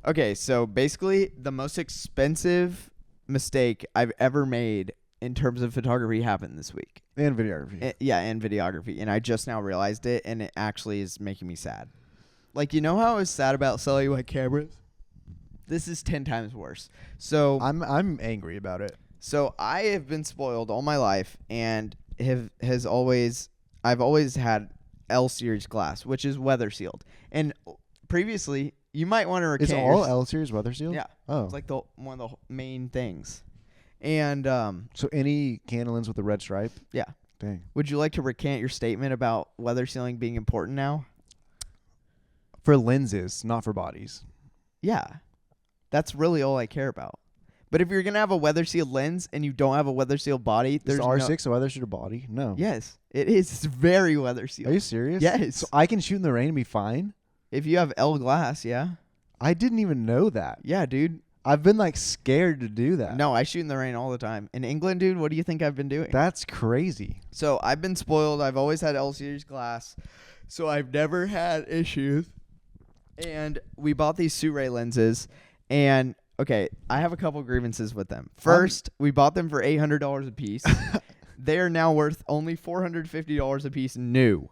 Okay, so basically the most expensive mistake I've ever made in terms of photography happened this week. And videography. And videography. And I just now realized it, and it actually is making me sad. Like, you know how I was sad about selling my cameras? This is 10 times worse. So I'm angry about it. So I have been spoiled all my life, and I've always had L series glass, which is weather sealed. And previously, you might want to recant. Is all L series weather sealed? Yeah. Oh. It's like one of the main things. And so any can lens with a red stripe? Yeah. Dang. Would you like to recant your statement about weather sealing being important now? For lenses, not for bodies. Yeah. That's really all I care about. But if you're going to have a weather sealed lens and you don't have a weather sealed body, there's Is R6 a weather sealed body? No. Yes, it is. It's very weather sealed. Are you serious? Yes. So I can shoot in the rain and be fine? If you have L glass, yeah. I didn't even know that. Yeah, dude. I've been like scared to do that. No, I shoot in the rain all the time. In England, dude, what do you think I've been doing? That's crazy. So I've been spoiled. I've always had L series glass. So I've never had issues. And we bought these Suray lenses. And, okay, I have a couple grievances with them. First, we bought them for $800 a piece. They are now worth only $450 a piece new,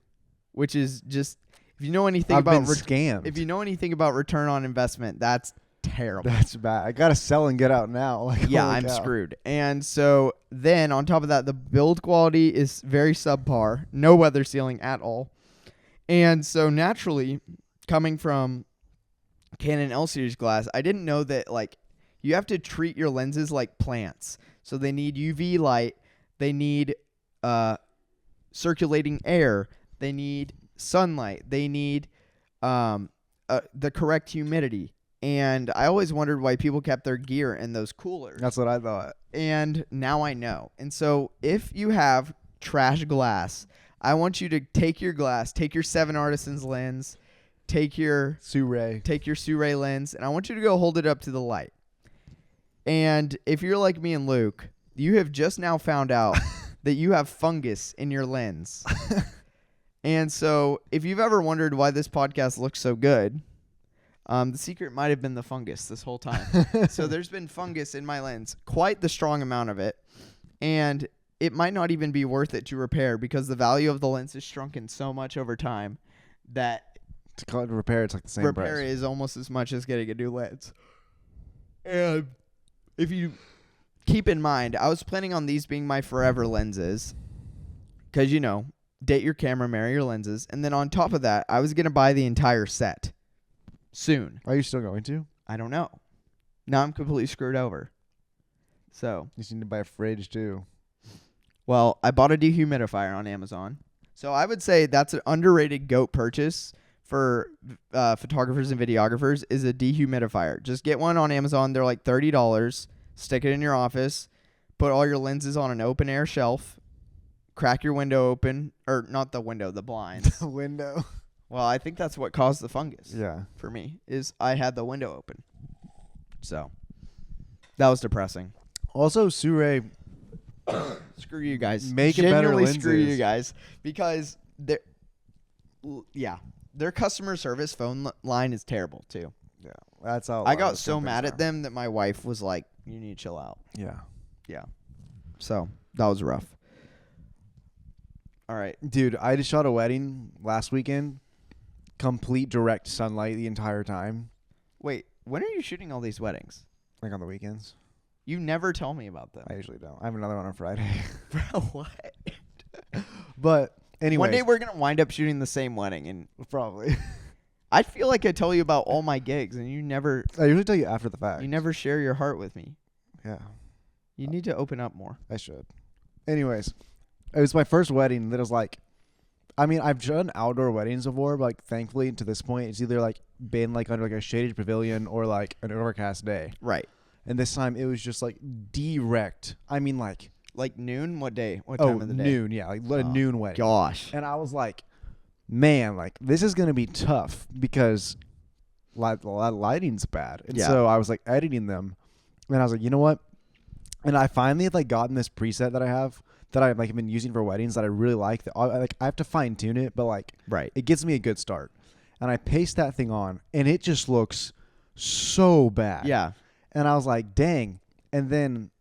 which is just, if you know anything I've been about scammed. if you know anything about return on investment, that's terrible. That's bad. I gotta sell and get out now. Like, yeah, holy I'm cow. screwed. And so then on top of that, the build quality is very subpar, no weather sealing at all. And so naturally, coming from Canon L series glass, I didn't know that like you have to treat your lenses like plants. So they need UV light, they need circulating air, they need sunlight, they need the correct humidity. And I always wondered why people kept their gear in those coolers. That's what I thought. And now I know. And so if you have trash glass, I want you to take your glass, take your 7 Artisans lens, take your Suray lens, and I want you to go hold it up to the light. And if you're like me and Luke, you have just now found out that you have fungus in your lens. And so if you've ever wondered why this podcast looks so good, the secret might have been the fungus this whole time. So there's been fungus in my lens, quite the strong amount of it. And it might not even be worth it to repair because the value of the lens is shrunken so much over time that to repair, it's like the same repair price. is almost as much as getting a new lens. And if you keep in mind, I was planning on these being my forever lenses because, you know, date your camera, marry your lenses. And then on top of that, I was going to buy the entire set soon. Are you still going to? I don't know. Now I'm completely screwed over. So You need to buy a fridge too. well, I bought a dehumidifier on Amazon. So I would say that's an underrated GOAT purchase for photographers and videographers is a dehumidifier. Just get one on Amazon. They're like $30. Stick it in your office. Put all your lenses on an open air shelf. Crack your window open. Or not the window, the blinds. The window. Well, I think that's what caused the fungus. Yeah. For me is I had the window open. So that was depressing. Also, Suray. Screw you guys. Make it better Genuinely lenses. screw you guys because their customer service phone line is terrible too. Yeah, that's how. I got so mad at them that my wife was like, "You need to chill out." Yeah. Yeah. So that was rough. All right, Dude, I just shot a wedding last weekend. Complete direct sunlight the entire time. wait. When are you shooting all these weddings? Like on the weekends. You never tell me about them. I usually don't. I have another one on Friday. Bro, what? But anyway. One day we're gonna wind up shooting the same wedding, and Probably. I feel like I tell you about all my gigs, and you never I usually tell you after the fact. share your heart with me. Yeah, You need to open up more. I should. Anyways, it was my first wedding that was like, I mean, I've done outdoor weddings before, but like thankfully to this point, it's either like been like under like a shaded pavilion or like an overcast day. Right. And this time it was just like direct. I mean, like noon? What day? What time of the day? noon. Yeah, like a noon wedding. Gosh. And I was like, man, like this is gonna be tough because lighting's bad. And Yeah. so I was like editing them, and I was like, you know what? And I finally had like gotten this preset that I have that I've like been using for weddings that I really like. That I have to fine tune it, but like Right. it gives me a good start. And I paste that thing on, and it just looks so bad. Yeah. And I was like, dang. And then,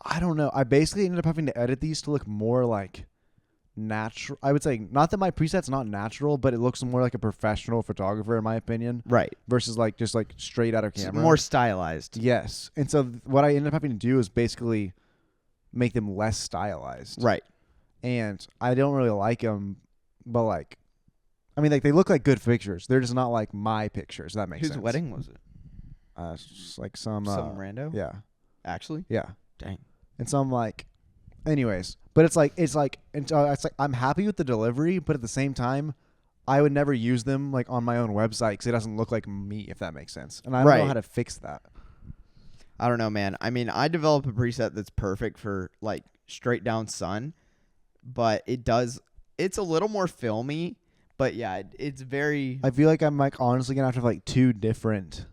I don't know. I basically ended up having to edit these to look more like natural. I would say, not that my preset's not natural, but it looks more like a professional photographer, in my opinion. Right. Versus like just like straight out of camera. More stylized. Yes. And so what I ended up having to do is basically make them less stylized. Right. And I don't really like them, but like, I mean, like they look like good pictures. They're just not like my pictures. That makes sense. Whose wedding was it? It's just like some rando? Yeah. Actually? Yeah. Dang. And some like, anyways, but it's like I'm happy with the delivery, but at the same time, I would never use them like on my own website because it doesn't look like me, if that makes sense. And I don't know how to fix that. I don't know, man. I mean, I develop a preset that's perfect for like straight down sun, but it's a little more filmy, but yeah, it's very. I feel like I'm like honestly gonna have to have like 2 different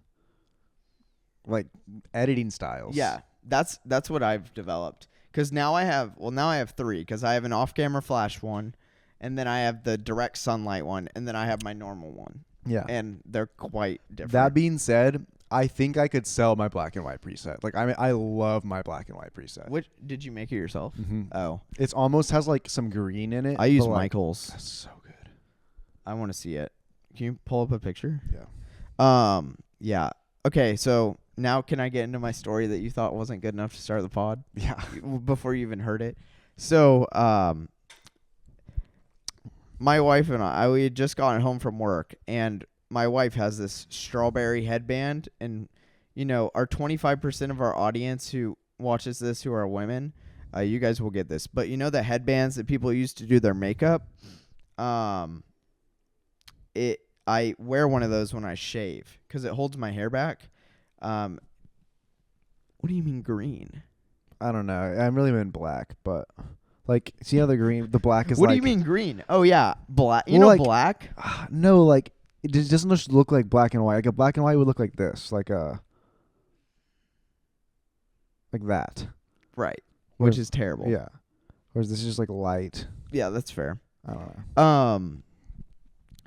like editing styles. Yeah, that's what I've developed. Because now I have 3. Because I have an off-camera flash one, and then I have the direct sunlight one, and then I have my normal one. Yeah. And they're quite different. That being said, I think I could sell my black and white preset. Like, I mean, I love my black and white preset. Which did you make it yourself? Mm-hmm. Oh, it almost has like some green in it. I use like, Michael's. That's so good. I want to see it. Can you pull up a picture? Yeah. Yeah. Okay, so now can I get into my story that you thought wasn't good enough to start the pod? Yeah. Before you even heard it. So, my wife and we had just gotten home from work, and my wife has this strawberry headband, and you know, our 25% of our audience who watches this who are women, you guys will get this. But you know the headbands that people use to do their makeup? I wear one of those when I shave because it holds my hair back. What do you mean green? I don't know. I'm really in black, but like, see how the green, the black is What like. do you mean green? Oh, yeah. Black. You Well, know like, black? No, like, it just doesn't just look like black and white. Like, a black and white would look like this. Like that. Right. Which is terrible. Yeah. Whereas this is just like light. Yeah, that's fair. I don't know.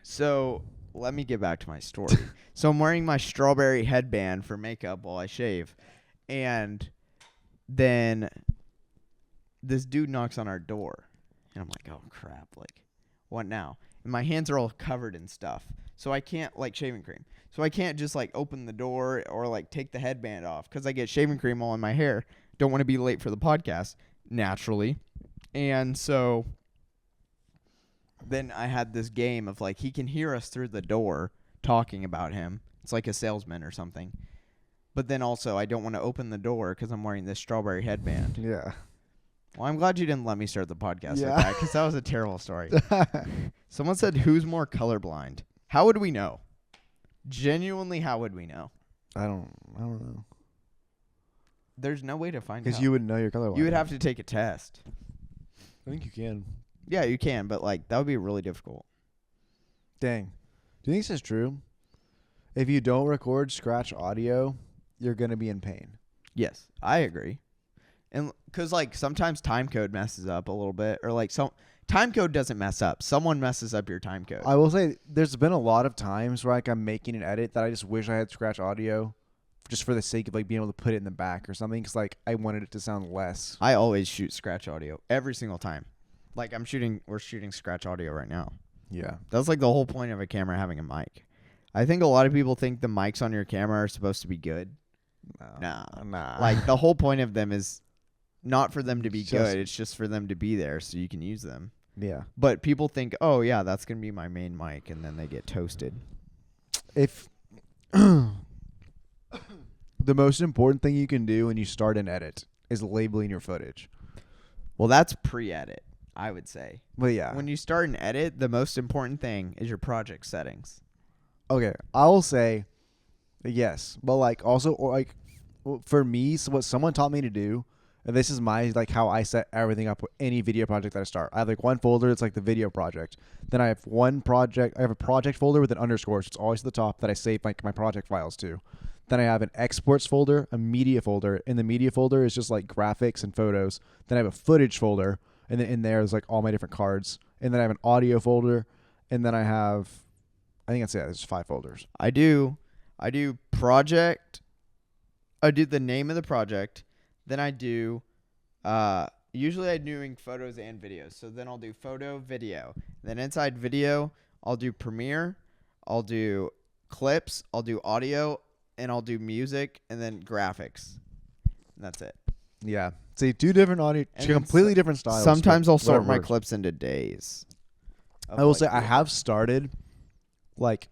So let me get back to my story. So I'm wearing my strawberry headband for makeup while I shave. And then this dude knocks on our door. And I'm like, oh, crap. Like, what now? And my hands are all covered in stuff. So I can't, like, shaving cream. So I can't just, like, open the door or, like, take the headband off because I get shaving cream all in my hair. Don't want to be late for the podcast, naturally. And so then I had this game of, like, he can hear us through the door talking about him. It's like a salesman or something. But then also I don't want to open the door because I'm wearing this strawberry headband. Yeah. Well, I'm glad you didn't let me start the podcast like that because that was a terrible story. Someone said, who's more colorblind? How would we know? Genuinely, how would we know? I don't know. There's no way to find out. Because you would know your colorblind. You would have to take a test. I think you can. Yeah, you can, but like that would be really difficult. Dang. Do you think this is true? If you don't record scratch audio, you're going to be in pain. Yes, I agree. And because like sometimes time code messes up a little bit, or like some time code doesn't mess up. Someone messes up your time code. I will say there's been a lot of times where like I'm making an edit that I just wish I had scratch audio just for the sake of like being able to put it in the back or something. Because like I wanted it to sound less. I always shoot scratch audio every single time. Like we're shooting scratch audio right now. Yeah. That's like the whole point of a camera having a mic. I think a lot of people think the mics on your camera are supposed to be good. Nah. Like the whole point of them is not for them to be Just- good. It's just for them to be there so you can use them. Yeah. But people think, oh, yeah, that's going to be my main mic. And then they get toasted. If the most important thing you can do when you start an edit is labeling your footage. Well, that's pre-edit, I would say. But yeah. When you start an edit, the most important thing is your project settings. Okay, I will say yes, but like also or like for me, so what someone taught me to do, and this is my like how I set everything up with any video project that I start. I have like one folder, it's like the video project. Then I have one project. I have a project folder with an underscore, so it's always at the top that I save like my project files to. Then I have an exports folder, a media folder. In the media folder is just like graphics and photos. Then I have a footage folder, and then in there is like all my different cards. And then I have an audio folder, and then I think that's it. There's 5 folders. I do I do project. I do the name of the project. Then I do, usually I'm doing photos and videos. So then I'll do photo, video. Then inside video, I'll do Premiere. I'll do clips. I'll do audio. And I'll do music and then graphics. And that's it. Yeah. See, 2 different audio, And completely different styles. Sometimes I'll sort my works. clips into days. I will say I have started, like,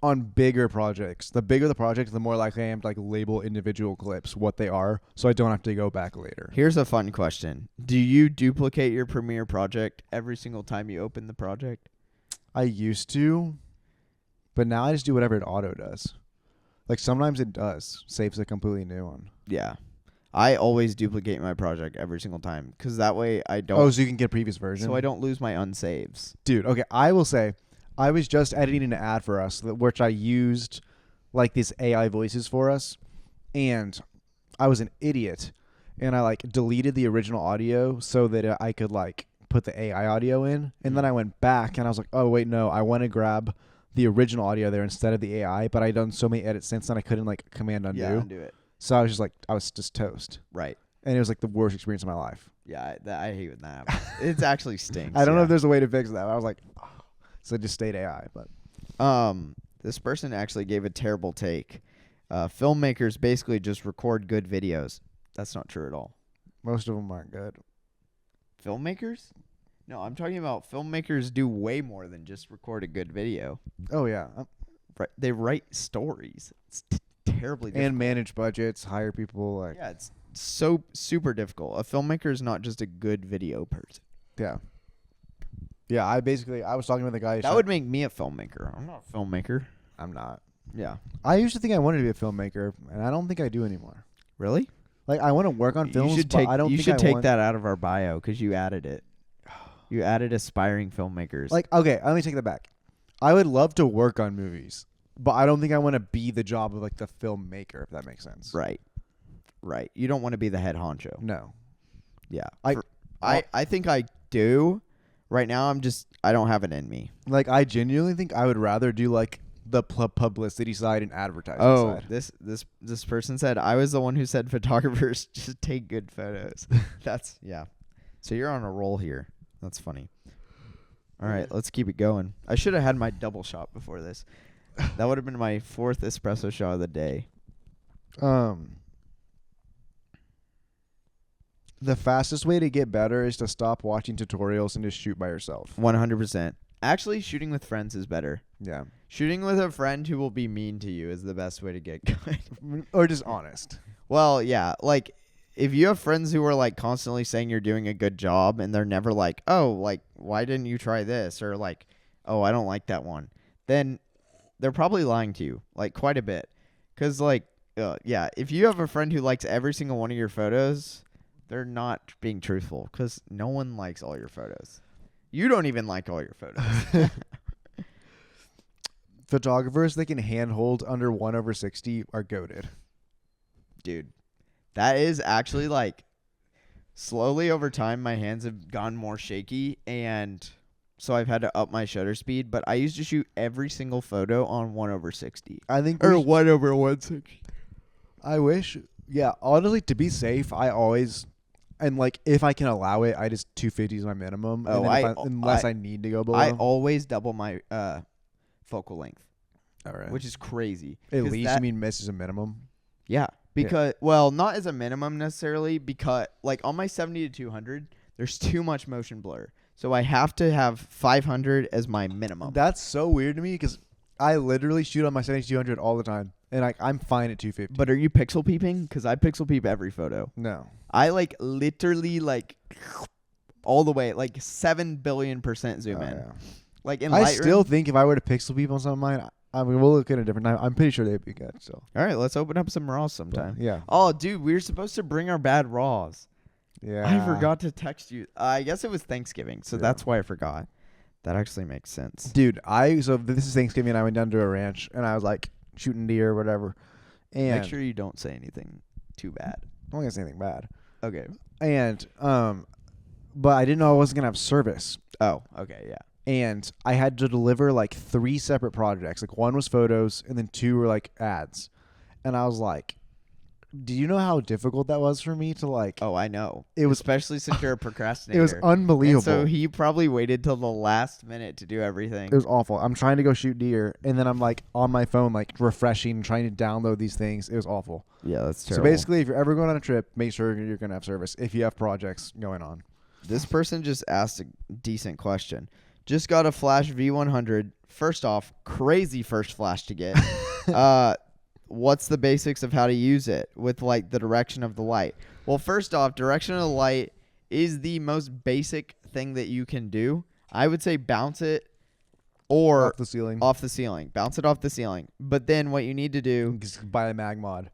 on bigger projects. The bigger the project, the more likely I am to like label individual clips what they are, so I don't have to go back later. Here's a fun question: do you duplicate your Premiere project every single time you open the project? I used to, but now I just do whatever it auto does. Like sometimes it does saves a completely new one. Yeah, I always duplicate my project every single time because that way I don't. Oh, so you can get previous version. So I don't lose my unsaves. Dude, okay, I will say, I was just editing an ad for us, which I used like these AI voices for us, and I was an idiot, and I like deleted the original audio so that I could like put the AI audio in, and then I went back and I was like, oh wait, no, I want to grab the original audio there instead of the AI, but I'd done so many edits since then I couldn't like command undo. Yeah, undo it. So I was just like, I was just toast. Right. And it was like the worst experience of my life. Yeah, I hate when that happens. It actually stinks. I don't know if there's a way to fix that. I was like, oh. So it just stayed AI. But this person actually gave a terrible take. Filmmakers basically just record good videos. That's not true at all. most of them aren't good. Filmmakers? No, I'm talking about filmmakers do way more than just record a good video. Oh, yeah. Right, they write stories. It's terribly difficult. And manage budgets, hire people. Like, Yeah, it's so super difficult. A filmmaker is not just a good video person. yeah. Yeah, I was talking with a guy. That would make me a filmmaker. I'm not a filmmaker. I'm not. Yeah. I used to think I wanted to be a filmmaker, and I don't think I do anymore. Really? Like, I want to work on films, but I don't think I You should take want... that out of our bio because you added it. You added aspiring filmmakers. Like, okay, let me take that back. I would love to work on movies, but I don't think I want to be the job of, like, the filmmaker, if that makes sense. Right. Right. You don't want to be the head honcho. No. Yeah. I think I do. Right now, I don't have it in me. Like, I genuinely think I would rather do, like, the publicity side and advertising side. This person said, I was the one who said photographers just take good photos. Yeah. So you're on a roll here. That's funny. All right, let's keep it going. I should have had my double shot before this. That would have been my 4th espresso shot of the day. The fastest way to get better is to stop watching tutorials and just shoot by yourself. 100%. Actually, shooting with friends is better. Yeah. Shooting with a friend who will be mean to you is the best way to get good. Or just honest. Well, yeah. Like, if you have friends who are, like, constantly saying you're doing a good job and they're never like, oh, like, why didn't you try this? Or, like, oh, I don't like that one. Then they're probably lying to you, like, quite a bit. Because, like, yeah, if you have a friend who likes every single one of your photos, they're not being truthful because no one likes all your photos. You don't even like all your photos. Photographers that can handhold under 1/60 are goated. Dude, that is actually like slowly over time my hands have gone more shaky and so I've had to up my shutter speed, but I used to shoot every single photo on 1/60. I think 1/160. I wish, yeah, honestly, to be safe, I always, and like if I can allow it, I just 250 is my minimum. Oh, unless I need to go below. I always double my focal length. All right. Which is crazy. At least you mean miss is a minimum? Yeah. Because, well, not as a minimum necessarily, because, like, on my 70 to 200, there's too much motion blur. So I have to have 500 as my minimum. That's so weird to me because I literally shoot on my 70 to 200 all the time. And I'm fine at 250. But are you pixel peeping? Because I pixel peep every photo. No. I, like, literally, like, all the way, like, 7 billion% zoom in. Yeah. Like, in I Lightroom. still think if I were to pixel peep on some of mine, I mean, we'll look at a different time. I'm pretty sure they'd be good. So. All right, let's open up some raws sometime. But, yeah. Oh, dude, we were supposed to bring our bad raws. Yeah. I forgot to text you. I guess it was Thanksgiving, so that's why I forgot. That actually makes sense. Dude, so this is Thanksgiving, and I went down to a ranch, and I was like shooting deer or whatever. And make sure you don't say anything too bad. I'm not gonna say anything bad. Okay. And but I didn't know I wasn't gonna have service. Oh, okay, yeah. and I had to deliver like 3 separate projects. Like one was photos, and then 2 were like ads. And I was like, do you know how difficult that was for me to like? Oh, I know. It was especially since you're a procrastinator. It was unbelievable. And so he probably waited till the last minute to do everything. It was awful. I'm trying to go shoot deer, and then I'm like on my phone, like refreshing, trying to download these things. It was awful. Yeah, that's terrible. So basically, if you're ever going on a trip, make sure you're going to have service if you have projects going on. This person just asked a decent question. Just got a Flash V100. First off, crazy first flash to get. What's the basics of how to use it with like the direction of the light? Well, first off, direction of the light is the most basic thing that you can do. I would say bounce it or off the ceiling. Bounce it off the ceiling. But then what you need to do, just buy a mag mod.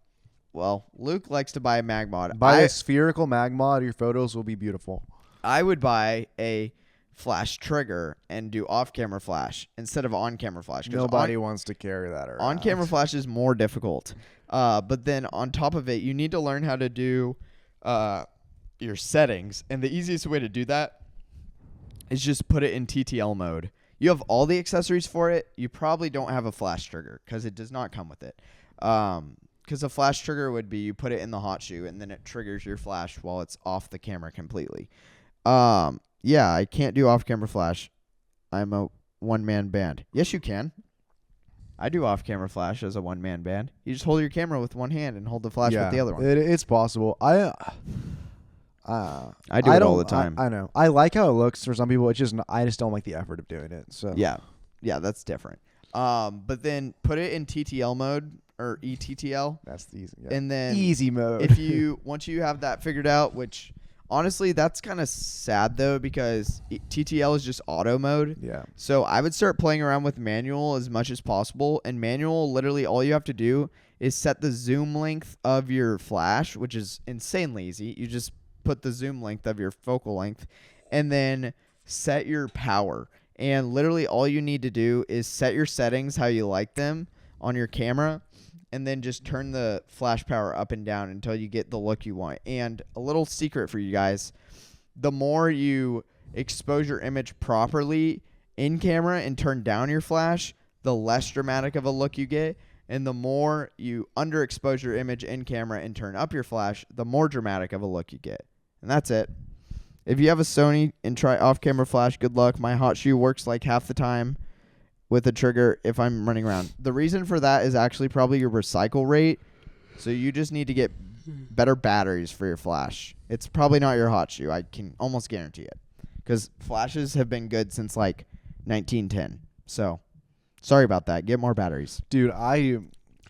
Well, Luke likes to buy a mag mod. Buy a spherical mag mod. Your photos will be beautiful. I would buy a flash trigger and do off-camera flash instead of on-camera flash. Nobody wants to carry that around. On-camera flash is more difficult. But then on top of it, you need to learn how to do your settings. And the easiest way to do that is just put it in TTL mode. You have all the accessories for it. You probably don't have a flash trigger because it does not come with it. Because a flash trigger would be you put it in the hot shoe and then it triggers your flash while it's off the camera completely. Yeah, I can't do off-camera flash. I'm a one-man band. Yes, you can. I do off-camera flash as a one-man band. You just hold your camera with one hand and hold the flash with the other one. It's possible. I do it all the time. I know. I like how it looks for some people. It's just I just don't like the effort of doing it. So yeah, that's different. But then put it in TTL mode or ETTL. That's the easy. And then easy mode. Once you have that figured out, which honestly, that's kind of sad, though, because TTL is just auto mode. Yeah. So I would start playing around with manual as much as possible. And manual, literally, all you have to do is set the zoom length of your flash, which is insanely easy. You just put the zoom length of your focal length and then set your power. And literally, all you need to do is set your settings how you like them on your camera. And then just turn the flash power up and down until you get the look you want. And a little secret for you guys, the more you expose your image properly in camera and turn down your flash, the less dramatic of a look you get. And the more you underexpose your image in camera and turn up your flash, the more dramatic of a look you get. And that's it. If you have a Sony and try off-camera flash, good luck. My hot shoe works like half the time with a trigger if I'm running around. The reason for that is actually probably your recycle rate. So you just need to get better batteries for your flash. It's probably not your hot shoe. I can almost guarantee it. Because flashes have been good since like 1910. So sorry about that. Get more batteries. Dude, I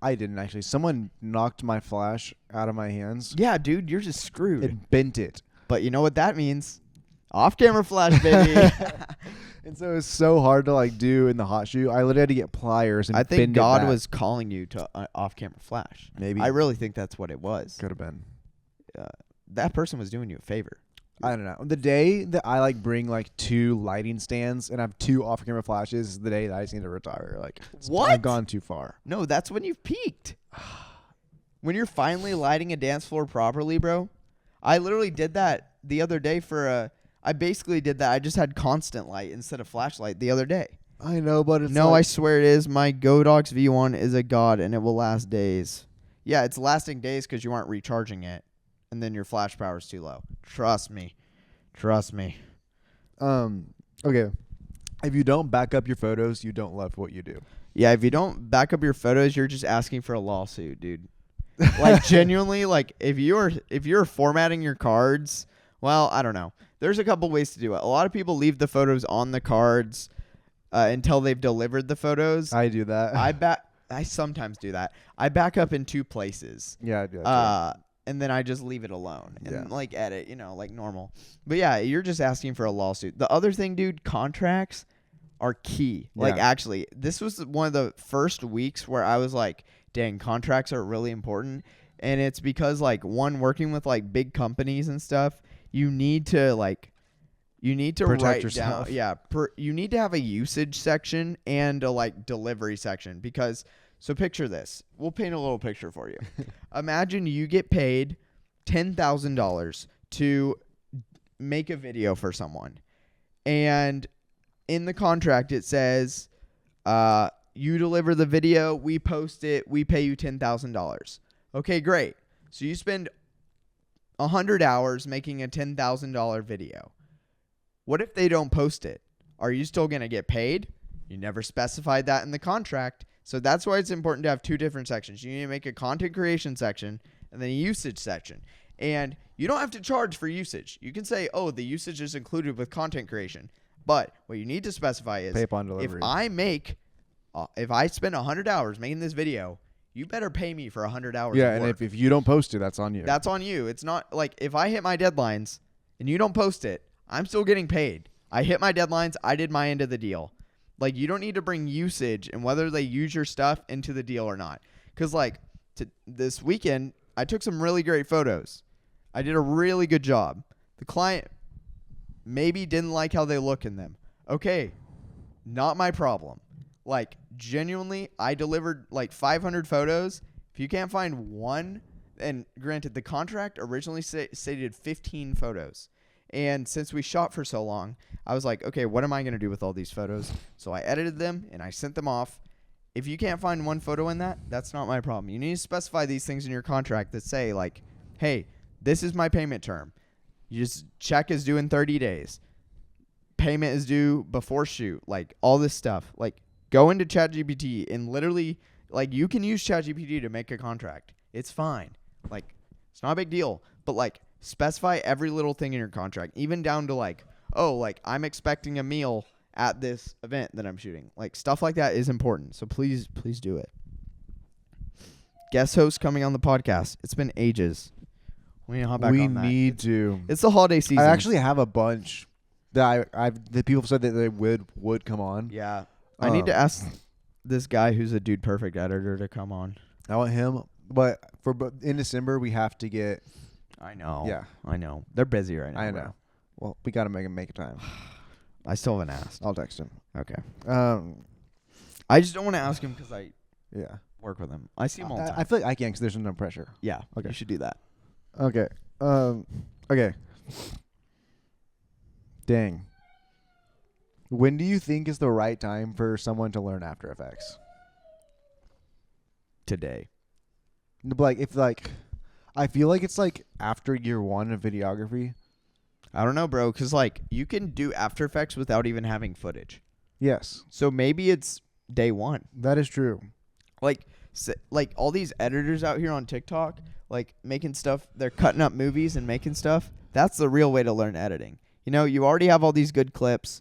didn't actually. Someone knocked my flash out of my hands. Yeah, dude, you're just screwed. It bent it. But you know what that means? Off-camera flash, baby. And so it's so hard to like do in the hot shoe. I literally had to get pliers and I think bend God it back. was calling you to off-camera flash. Maybe. I really think that's what it was. Could have been. That person was doing you a favor. I don't know. The day that I like bring like 2 lighting stands and have 2 off-camera flashes is the day that I just need to retire. Like, what? I've gone too far. No, that's when you've peaked. When you're finally lighting a dance floor properly, bro. I literally did that the other day I basically did that. I just had constant light instead of flashlight the other day. I know, but it's I swear it is. My Godox V1 is a god, and it will last days. Yeah, it's lasting days because you aren't recharging it, and then your flash power is too low. Trust me. Okay. If you don't back up your photos, you don't love what you do. Yeah, if you don't back up your photos, you're just asking for a lawsuit, dude. Like genuinely, like if you're formatting your cards, well, I don't know. There's a couple ways to do it. A lot of people leave the photos on the cards until they've delivered the photos. I do that. I sometimes do that. I back up in 2 places. Yeah, I do that too. And then I just leave it alone and like edit, like normal. But yeah, you're just asking for a lawsuit. The other thing, dude, contracts are key. Yeah. Like actually, this was one of the first weeks where I was like, dang, contracts are really important. And it's because like working with like big companies and stuff, you need to protect write yourself. Down. Yeah. You need to have a usage section and a like delivery section because so picture this. We'll paint a little picture for you. Imagine you get paid $10,000 to make a video for someone. And in the contract it says, you deliver the video, we post it, we pay you $10,000. Okay, great. So you spend 100 hours making a $10,000 video. What if they don't post it? Are you still going to get paid? You never specified that in the contract. So that's why it's important to have two different sections. You need to make a content creation section and then a usage section. And you don't have to charge for usage. You can say, oh, the usage is included with content creation. But what you need to specify is, pay upon delivery. if I spend 100 hours making this video, you better pay me for 100 hours Yeah, of work. and if you don't post it, that's on you. That's on you. It's not like if I hit my deadlines and you don't post it, I'm still getting paid. I hit my deadlines. I did my end of the deal. Like, you don't need to bring usage and whether they use your stuff into the deal or not. Because, like, this weekend, I took some really great photos. I did a really good job. The client maybe didn't like how they look in them. Okay, not my problem. Like, genuinely, I delivered like 500 photos. If you can't find one, and granted, the contract originally stated 15 photos. And since we shot for so long, I was like, okay, what am I going to do with all these photos? So I edited them and I sent them off. If you can't find one photo in that, that's not my problem. You need to specify these things in your contract that say, like, hey, this is my payment term. You just check is due in 30 days. Payment is due before shoot. Like, all this stuff. Like, go into ChatGPT and literally, like, you can use ChatGPT to make a contract. It's fine. Like, it's not a big deal. But, like, specify every little thing in your contract, even down to, like, oh, like, I'm expecting a meal at this event that I'm shooting. Like, stuff like that is important. So please do it. Guest host coming on the podcast. It's been ages. We need to hop back on that. We need to. It's the holiday season. I actually have a bunch that the people said that they would come on. Yeah. I need to ask this guy who's a Dude Perfect editor to come on. I want him, but in December we have to get. I know. Yeah, I know. They're busy right now. I know. Well, we got to make a time. I still haven't asked. I'll text him. Okay. I just don't want to ask him because I work with him. I see him all the time. I feel like I can because there's no pressure. Yeah. Okay. You should do that. Okay. Okay. Dang. When do you think is the right time for someone to learn After Effects? Today. Like, if, like, I feel like it's, like, after year one of videography. I don't know, bro, because, like, you can do After Effects without even having footage. Yes. So maybe it's day one. That is true. Like all these editors out here on TikTok, like, making stuff, they're cutting up movies and making stuff. That's the real way to learn editing. You know, you already have all these good clips.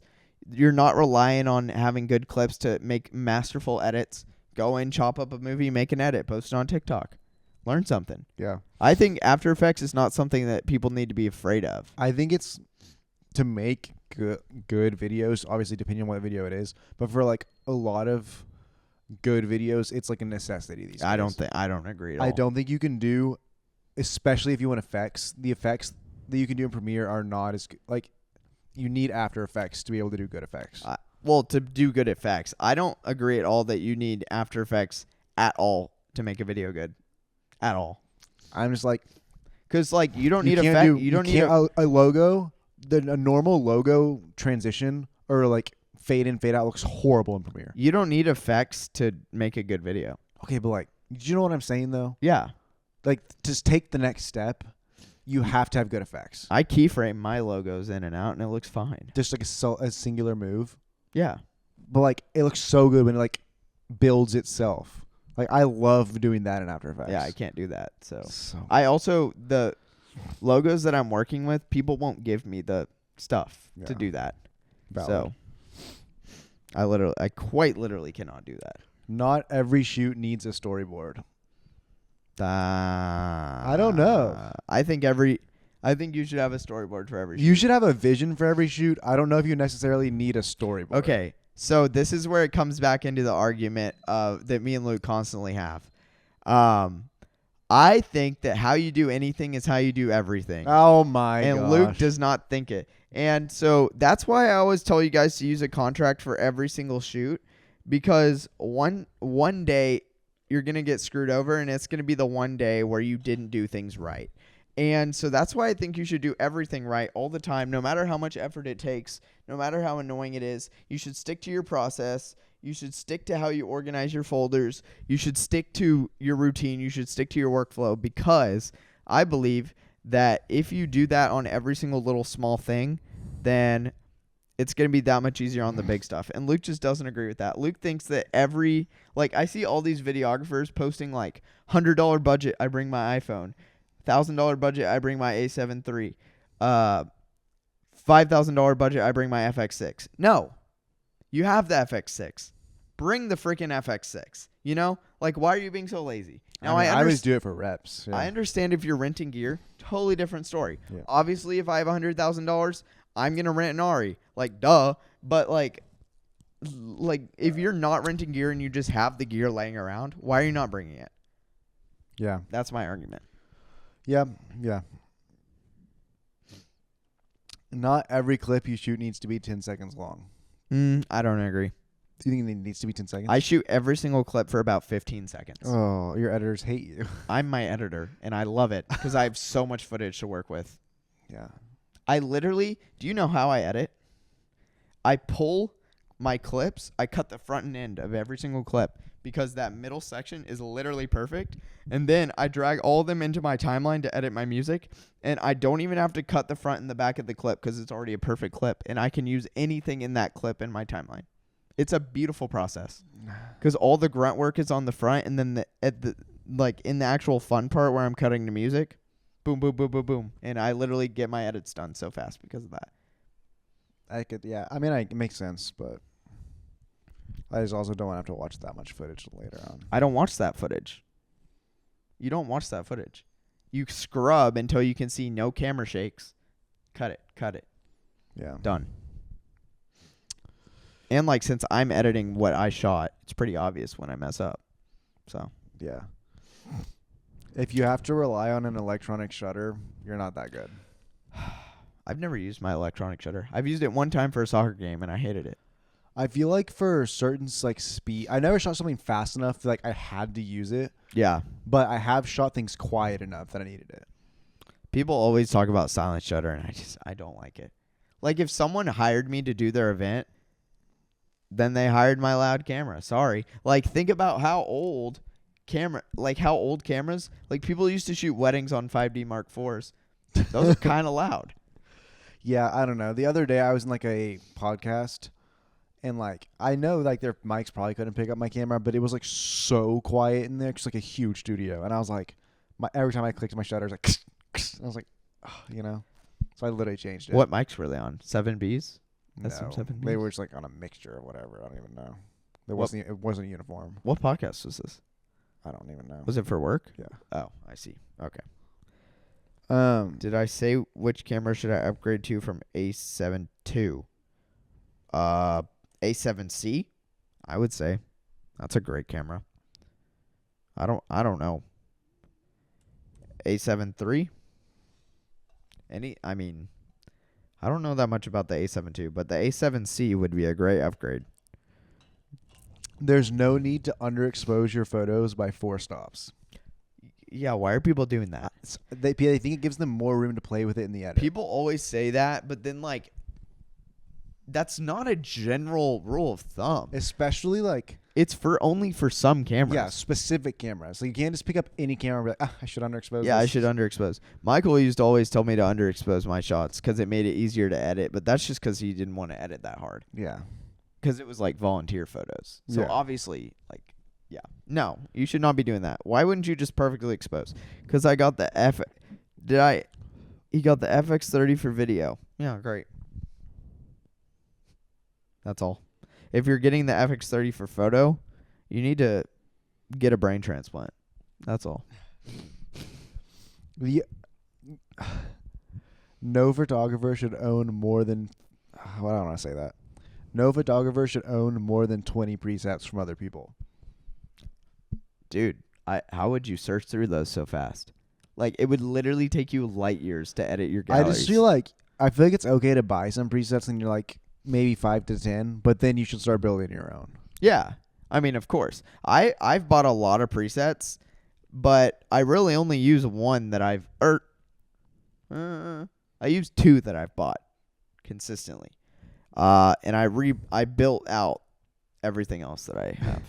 You're not relying on having good clips to make masterful edits. Go in, chop up a movie, make an edit, post it on TikTok. Learn something. Yeah. I think After Effects is not something that people need to be afraid of. I think it's to make good videos, obviously depending on what video it is, but for, like, a lot of good videos, it's like a necessity these days. I don't agree at all. I don't think you can do, especially if you want effects, the effects that you can do in Premiere are not as good. Like, you need After Effects to be able to do good effects. Well, to do good effects. I don't agree at all that you need After Effects at all to make a video good. At all. I'm just like, because, like, you don't need effect. You don't need a logo. A normal logo transition or, like, fade in, fade out looks horrible in Premiere. You don't need effects to make a good video. Okay, but, like, do you know what I'm saying though? Yeah. Like, just take the next step. You have to have good effects. I keyframe my logos in and out, and it looks fine. Just like a singular move. Yeah. But, like, it looks so good when it, like, builds itself. Like, I love doing that in After Effects. Yeah, I can't do that. So I also, the logos that I'm working with, people won't give me the stuff to do that. Valid. So I quite literally cannot do that. Not every shoot needs a storyboard. I don't know. I think you should have a storyboard for every shoot. You should have a vision for every shoot. I don't know if you necessarily need a storyboard. Okay. So this is where it comes back into the argument that me and Luke constantly have. I think that how you do anything is how you do everything. Oh my god. And Luke does not think it. And so that's why I always tell you guys to use a contract for every single shoot, because one day you're going to get screwed over, and it's going to be the one day where you didn't do things right. And so that's why I think you should do everything right all the time, no matter how much effort it takes, no matter how annoying it is. You should stick to your process. You should stick to how you organize your folders. You should stick to your routine. You should stick to your workflow, because I believe that if you do that on every single little small thing, then it's going to be that much easier on the big stuff. And Luke just doesn't agree with that. Luke thinks that I see all these videographers posting like $100 budget, I bring my iPhone. $1,000 budget, I bring my A7 III. $5,000 budget, I bring my FX6. No, you have the FX6. Bring the freaking FX6. You know, like, why are you being so lazy? Now, I always do it for reps. Yeah. I understand if you're renting gear, totally different story. Yeah. Obviously, if I have $100,000, I'm gonna rent an Ari. Like, duh. But like if you're not renting gear and you just have the gear laying around, why are you not bringing it? Yeah, that's my argument. Yeah. Not every clip you shoot needs to be 10 seconds long. I don't agree. Do you think it needs to be 10 seconds? I shoot every single clip for about 15 seconds. Oh, your editors hate you. I'm my editor, and I love it because I have so much footage to work with. Yeah. Do you know how I edit? I pull my clips. I cut the front and end of every single clip because that middle section is literally perfect. And then I drag all of them into my timeline to edit my music. And I don't even have to cut the front and the back of the clip because it's already a perfect clip. And I can use anything in that clip in my timeline. It's a beautiful process because all the grunt work is on the front. And then in the actual fun part where I'm cutting the music, boom, boom, boom, boom, boom. And I literally get my edits done so fast because of that. I mean, it makes sense, but I just also don't want to have to watch that much footage later on. I don't watch that footage. You don't watch that footage. You scrub until you can see no camera shakes. Cut it. Yeah. Done. And like, since I'm editing what I shot, it's pretty obvious when I mess up. So. Yeah. If you have to rely on an electronic shutter, you're not that good. I've never used my electronic shutter. I've used it one time for a soccer game, and I hated it. I feel like for certain speed, I never shot something fast enough that I had to use it. Yeah. But I have shot things quiet enough that I needed it. People always talk about silent shutter, and I don't like it. Like, if someone hired me to do their event, then they hired my loud camera. Sorry. Like, think about how old cameras, like, people used to shoot weddings on 5D Mark IVs. Those are kind of loud. Yeah, I don't know. The other day I was in a podcast, and I know their mics probably couldn't pick up my camera, but it was so quiet in there, just a huge studio. And I was every time I clicked my shutter, it was I was oh, so I literally changed it. What mics were they on? 7Bs? No, SM7Bs? they were just on a mixture or whatever. I don't even know. It wasn't uniform. What podcast was this? I don't even know. Was it for work? Yeah. Oh, I see. Okay. Did Did I say which camera should I upgrade to from A7 II? A7C, I would say. That's a great camera. I don't know. A7 III? I don't know that much about the A7 II, but the A7C would be a great upgrade. There's no need to underexpose your photos by 4 stops. Yeah, why are people doing that? They think it gives them more room to play with it in the edit. People always say that, but then that's not a general rule of thumb. Especially it's only for some cameras. Yeah, specific cameras. You can't just pick up any camera and be I should underexpose. Yeah, this. I should underexpose. Michael used to always tell me to underexpose my shots because it made it easier to edit, but that's just because he didn't want to edit that hard. Yeah. Because it was volunteer photos. So yeah. Obviously, yeah. No, you should not be doing that. Why wouldn't you just perfectly expose? Because I got the he got the FX30 for video. Yeah, great. That's all. If you're getting the FX30 for photo, you need to get a brain transplant. That's all. No photographer should own more than... Well, I don't want to say that. No photographer should own more than 20 presets from other people. Dude, how would you search through those so fast? It would literally take you light years to edit your galleries. I just feel like it's okay to buy some presets and you're maybe 5 to 10, but then you should start building your own. Yeah. Of course. I've bought a lot of presets, but I really only use one that I use 2 that I've bought consistently. And I built out everything else that I have.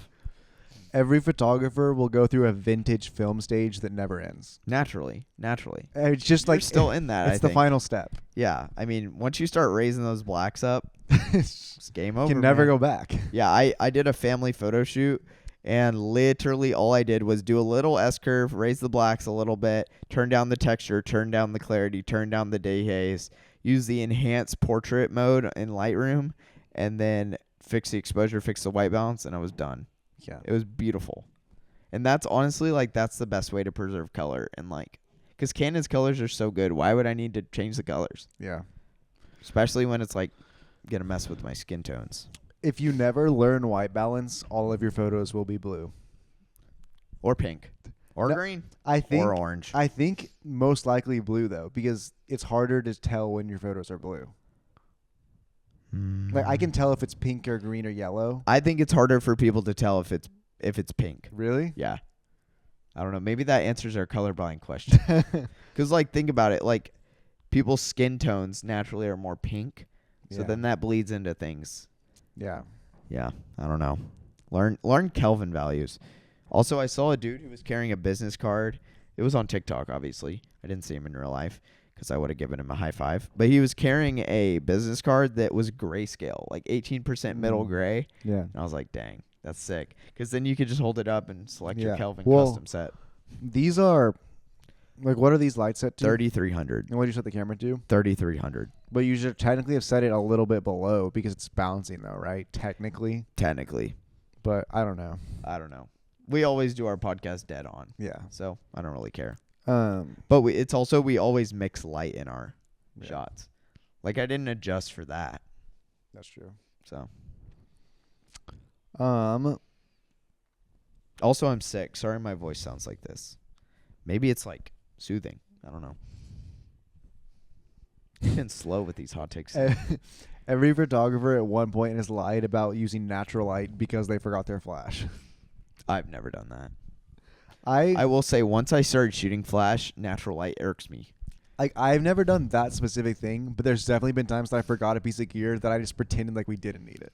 Every photographer will go through a vintage film stage that never ends. Naturally. It's just You're like still in that. It's the final step. Yeah, I mean, once you start raising those blacks up, it's game over. You can never man. go back. Yeah, I did a family photo shoot, and literally all I did was do a little S-curve, raise the blacks a little bit, turn down the texture, turn down the clarity, turn down the day haze, use the enhanced portrait mode in Lightroom, and then fix the exposure, fix the white balance, and I was done. Yeah. It was beautiful. And that's honestly, like, that's the best way to preserve color. And, like, because Canon's colors are so good, why would I need to change the colors? Yeah. Especially when it's, like, going to mess with my skin tones. If you never learn white balance, all of your photos will be blue. Or pink. Or No, green. I think, or orange. I think most likely blue, though, because it's harder to tell when your photos are blue. Like, I can tell if it's pink or green or yellow. I think it's harder for people to tell if it's pink. Really? Yeah. I don't know. Maybe that answers our colorblind question. Because, like, think about it. Like, people's skin tones naturally are more pink. So Yeah. then that bleeds into things. Yeah. Yeah. I don't know. Learn Kelvin values. Also, I saw a dude who was carrying a business card. It was on TikTok, obviously. I didn't see him in real life because I would have given him a high five. But he was carrying a business card that was grayscale, like 18% middle gray. Yeah. And I was like, dang, that's sick. Because then you could just hold it up and select your Yeah. Kelvin Well, custom set. These are, like, what are these lights set to? 3,300. And what do you set the camera to? 3,300. But you should technically have set it a little bit below because it's balancing, though, right? Technically. But I don't know. We always do our podcast dead on. Yeah. So I don't really care. Um. But we always mix light in our shots. Like, I didn't adjust for that. That's true. So. Also, I'm sick. Sorry my voice sounds like this. Maybe it's, like, soothing. I don't know. You've been slow with these hot takes. Every photographer at one point has lied about using natural light because they forgot their flash. I've never done that. I I will say, once I started shooting flash, natural light irks me. I've never done that specific thing, but there's definitely been times that I forgot a piece of gear that I just pretended like we didn't need it.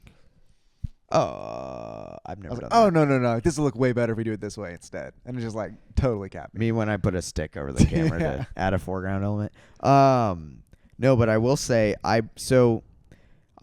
I've never done Oh, that. no. This will look way better if we do it this way instead. And it's just like totally capped me. Me when I put a stick over the camera Yeah. to add a foreground element. No, but I will say I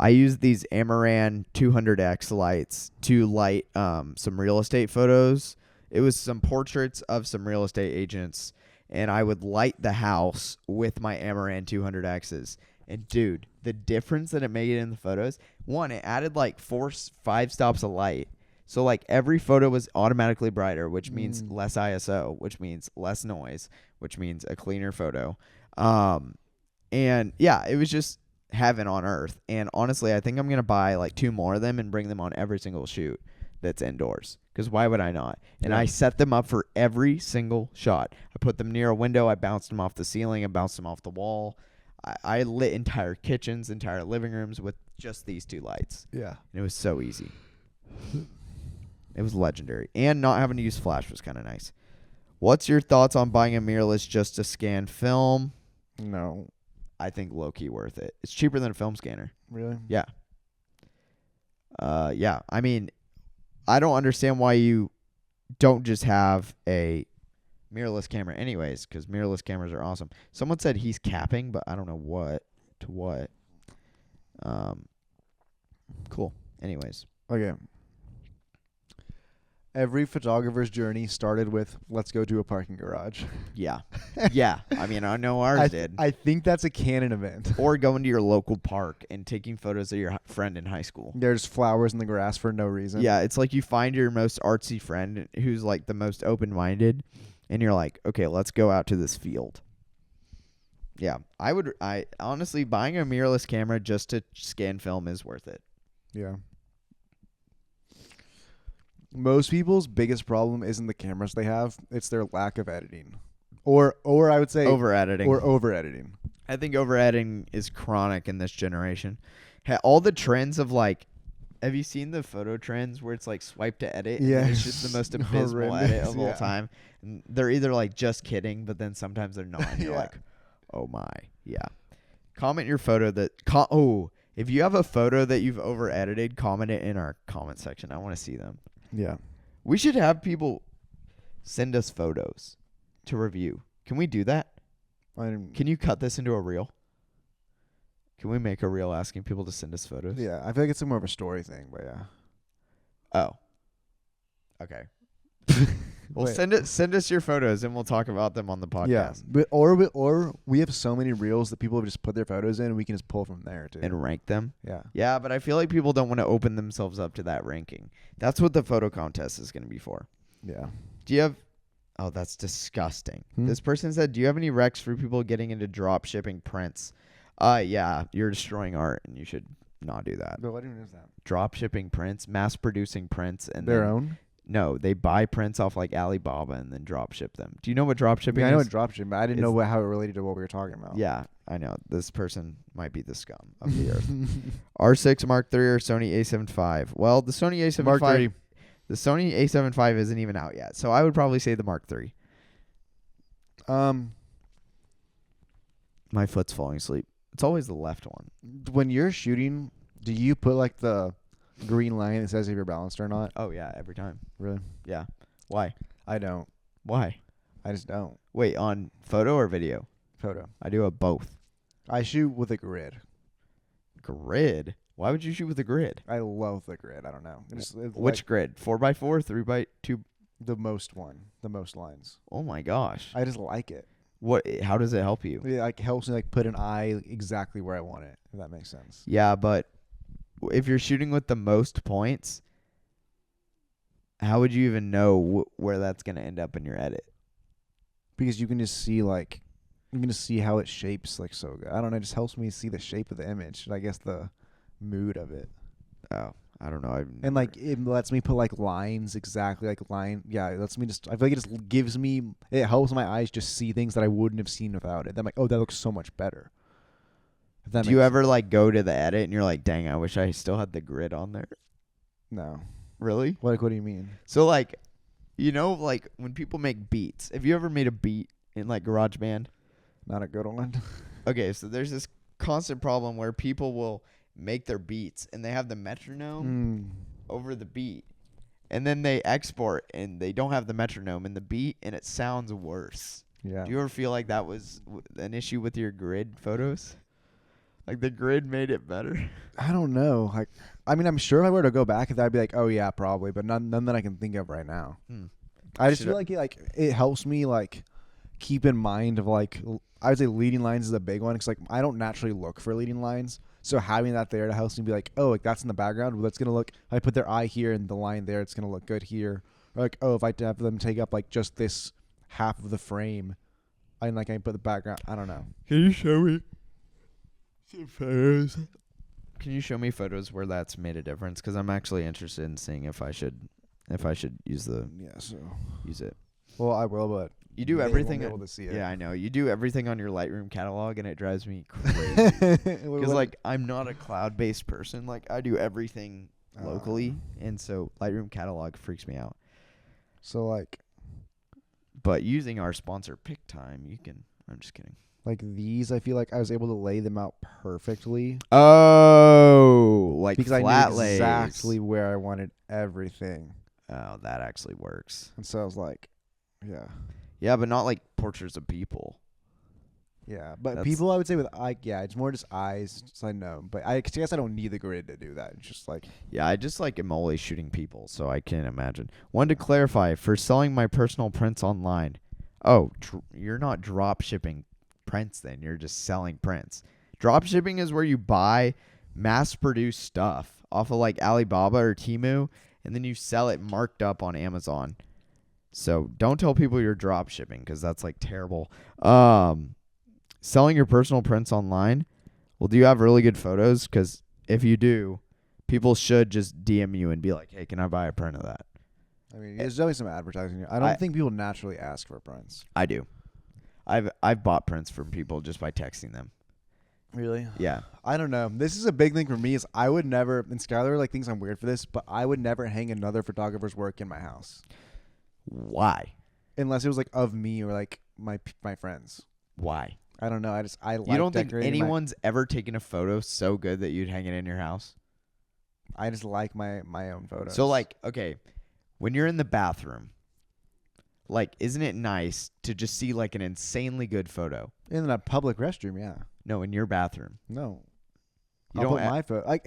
use these Amaran 200X lights to light some real estate photos. It was some portraits of some real estate agents, and I would light the house with my Amaran 200Xs. And dude, the difference that it made in the photos, one, it added like 5 stops of light. So like every photo was automatically brighter, which means less ISO, which means less noise, which means a cleaner photo. And yeah, it was just heaven on earth. And honestly, I think I'm going to buy like 2 more of them and bring them on every single shoot that's indoors. Because why would I not? And I set them up for every single shot. I put them near a window. I bounced them off the ceiling. I bounced them off the wall. I lit entire kitchens, entire living rooms with just these 2 lights. Yeah. And it was so easy. It was legendary. And not having to use flash was kind of nice. What's your thoughts on buying a mirrorless just to scan film? No. I think low-key worth it. It's cheaper than a film scanner. Really? Yeah. Yeah. I mean, I don't understand why you don't just have a mirrorless camera anyways, because mirrorless cameras are awesome. Someone said he's capping, but I don't know what. Cool. Anyways. Okay. Every photographer's journey started with, let's go to a parking garage. Yeah. Yeah. I mean, I know ours did. I think that's a Canon event. Or going to your local park and taking photos of your friend in high school. There's flowers in the grass for no reason. Yeah, it's like you find your most artsy friend who's like the most open-minded, and you're like, okay, let's go out to this field. Yeah, I honestly, buying a mirrorless camera just to scan film is worth it. Yeah. Most people's biggest problem isn't the cameras they have; it's their lack of editing, or I would say Over editing. or over editing. I think over editing is chronic in this generation. All the trends of like, have you seen the photo trends where it's like swipe to edit? Yeah, And it's just the most abysmal edit of all yeah. time. And they're either like just kidding, but then sometimes they're not. And you're Yeah. like, Oh my. Yeah. Comment your photo if you have a photo that you've over edited, comment it in our comment section. I want to see them. Yeah. We should have people send us photos to review. Can we do that? Can you cut this into a reel? Can we make a reel asking people to send us photos? Yeah, I feel like it's more of a story thing, but yeah. Oh. Okay. Well, send us your photos and we'll talk about them on the podcast. Yeah, but or we have so many reels that people have just put their photos in and we can just pull from there too. And rank them. Yeah. Yeah, but I feel like people don't want to open themselves up to that ranking. That's what the photo contest is going to be for. Yeah. Do you have... Oh, that's disgusting. This person said, do you have any recs for people getting into drop shipping prints? Yeah, you're destroying art and you should not do that. But what even is that? Drop shipping prints, mass producing prints, and their own? No, they buy prints off like Alibaba and then drop ship them. Do you know what drop shipping is? I know what drop shipping, but I didn't know how it related to what we were talking about. Yeah, I know. This person might be the scum of the earth. R6 Mark III or Sony A7 IV? Well, the Sony A7 Mark IV, III. the Sony A7 IV isn't even out yet, so I would probably say the Mark III. My foot's falling asleep. It's always the left one. When you're shooting, do you put like the green line that says if you're balanced or not? Oh, yeah, every time. Really? Yeah. Why? I don't. Why? I just don't. Wait, on photo or video? Photo. I do a both. I shoot with a grid. Grid? Why would you shoot with a grid? I love the grid. I don't know. Which like grid? 4x4, 3x2? the most one, the most lines. Oh my gosh. I just like it. What? How does it help you? It like helps me like put an eye exactly where I want it. If that makes sense. Yeah, but if you're shooting with the most points, how would you even know where that's going to end up in your edit? Because you can just see like you can just see how it shapes like so good. I don't know. It just helps me see the shape of the image. And I guess the mood of it. Oh, I don't know. And like it lets me put like lines exactly like line. Yeah, it lets me just. I feel like it just gives me. It helps my eyes just see things that I wouldn't have seen without it. Then I'm like, oh, that looks so much better. Do you ever like go to the edit and you're like, dang, I wish I still had the grid on there? No. Really? What do you mean? So like, you know, like when people make beats. Have you ever made a beat in like GarageBand? Not a good one. Okay, so there's this constant problem where people will make their beats and they have the metronome over the beat, and then they export and they don't have the metronome in the beat and it sounds worse. Yeah. Do you ever feel like that was an issue with your grid photos? Like the grid made it better? I don't know. Like, I mean, I'm sure if I were to go back, I'd be like, oh yeah, probably, but none that I can think of right now. I just feel like it helps me like keep in mind of like I would say leading lines is a big one because like I don't naturally look for leading lines, so having that there to help me be like, oh, like that's in the background, well, that's gonna look. If I put their eye here and the line there, it's gonna look good here. Or like, oh, if I have them take up like just this half of the frame, I put the background. I don't know. Can you show me some photos? Can you show me photos where that's made a difference? Because I'm actually interested in seeing if I should use use it. Well, I will, but you do they everything. won't be able to see it. Yeah, I know. You do everything on your Lightroom catalog, and it drives me crazy. Because like I'm not a cloud-based person. Like I do everything locally, and so Lightroom catalog freaks me out. So like, but using our sponsor PickTime, you can. I'm just kidding. Like these, I feel like I was able to lay them out perfectly. Oh, like because flat I knew exactly where I wanted everything. Oh, that actually works. And so I was like, yeah. Yeah, but not like portraits of people. Yeah, but people, I would say with it's more just eyes. So I know, but I guess I don't need the grid to do that. It's just like I just like am always shooting people, so I can't imagine. Wanted to clarify for selling my personal prints online. Oh, you're not drop shipping prints then. You're just selling prints. Drop shipping is where you buy mass-produced stuff off of like Alibaba or Temu, and then you sell it marked up on Amazon. So don't tell people you're drop shipping because that's like terrible. Selling your personal prints online. Well, do you have really good photos? Because if you do, people should just DM you and be like, hey, can I buy a print of that? I mean, there's always some advertising. I don't think people naturally ask for prints. I do. I've bought prints from people just by texting them. Really? Yeah. I don't know. This is a big thing for me. Is I would never, and Skylar like thinks I'm weird for this, but I would never hang another photographer's work in my house. Why? Unless it was like of me or like my friends. Why? I don't know. I like You don't think decorating anyone's ever taken a photo so good that you'd hang it in your house? I just like my own photos. So like, okay, when you're in the bathroom, like, isn't it nice to just see like an insanely good photo? in a public restroom, yeah. No, in your bathroom. No. You I'll don't put my photo. Like,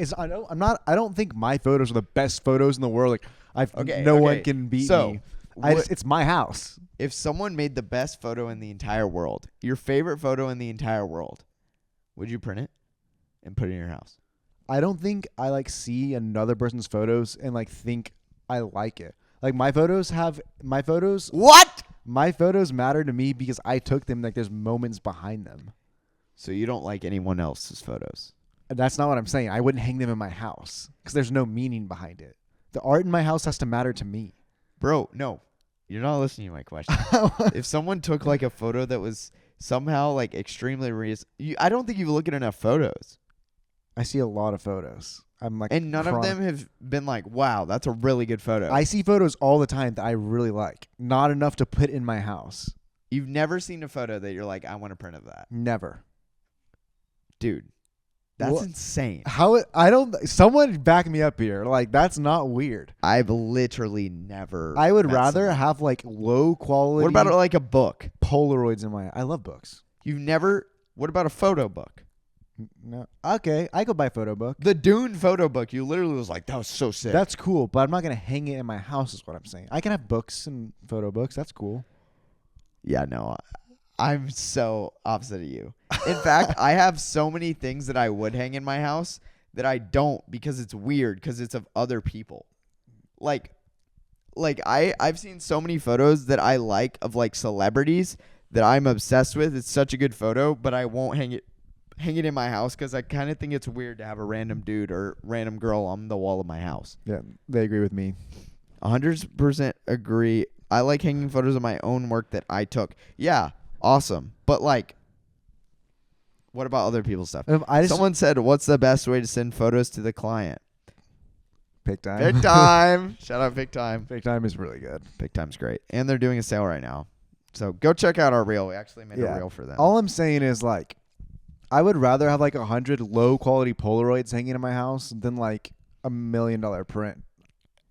I don't think my photos are the best photos in the world. Like, no one can beat me. It's my house. If someone made the best photo in the entire world, your favorite photo in the entire world, would you print it and put it in your house? I don't think I like see another person's photos and like think I like it. Like my photos. What? My photos matter to me because I took them. Like there's moments behind them. So you don't like anyone else's photos? That's not what I'm saying. I wouldn't hang them in my house because there's no meaning behind it. The art in my house has to matter to me. Bro, no. You're not listening to my question. If someone took like a photo that was somehow like extremely I don't think you've looked at enough photos. I see a lot of photos. I'm like, and none of them have been like, wow, that's a really good photo. I see photos all the time that I really like. Not enough to put in my house. You've never seen a photo that you're like, I want a print of that. Never. Dude, that's insane. Someone back me up here. Like, that's not weird. I've literally never. I would rather have like low quality. What about like a book? Polaroids in my. I love books. You've never. What about a photo book? No. Okay, I could buy a photo book. The Dune photo book. You literally was like, that was so sick. That's cool, but I'm not gonna hang it in my house. Is what I'm saying. I can have books and photo books. That's cool. Yeah, no. I'm so opposite of you. In fact, I have so many things that I would hang in my house that I don't because it's weird because it's of other people. Like I've seen so many photos that I like of like celebrities that I'm obsessed with. It's such a good photo, but I won't hang it in my house because I kind of think it's weird to have a random dude or random girl on the wall of my house. Yeah, they agree with me. 100% agree. I like hanging photos of my own work that I took. Yeah, awesome. But like, what about other people's stuff? Someone said, what's the best way to send photos to the client? Pick Time. Pick Time. Shout out Pick Time. Pick Time is really good. Pick Time's great. And they're doing a sale right now. So go check out our reel. We actually made a reel for them. All I'm saying is like, I would rather have like 100 low quality Polaroids hanging in my house than like $1 million print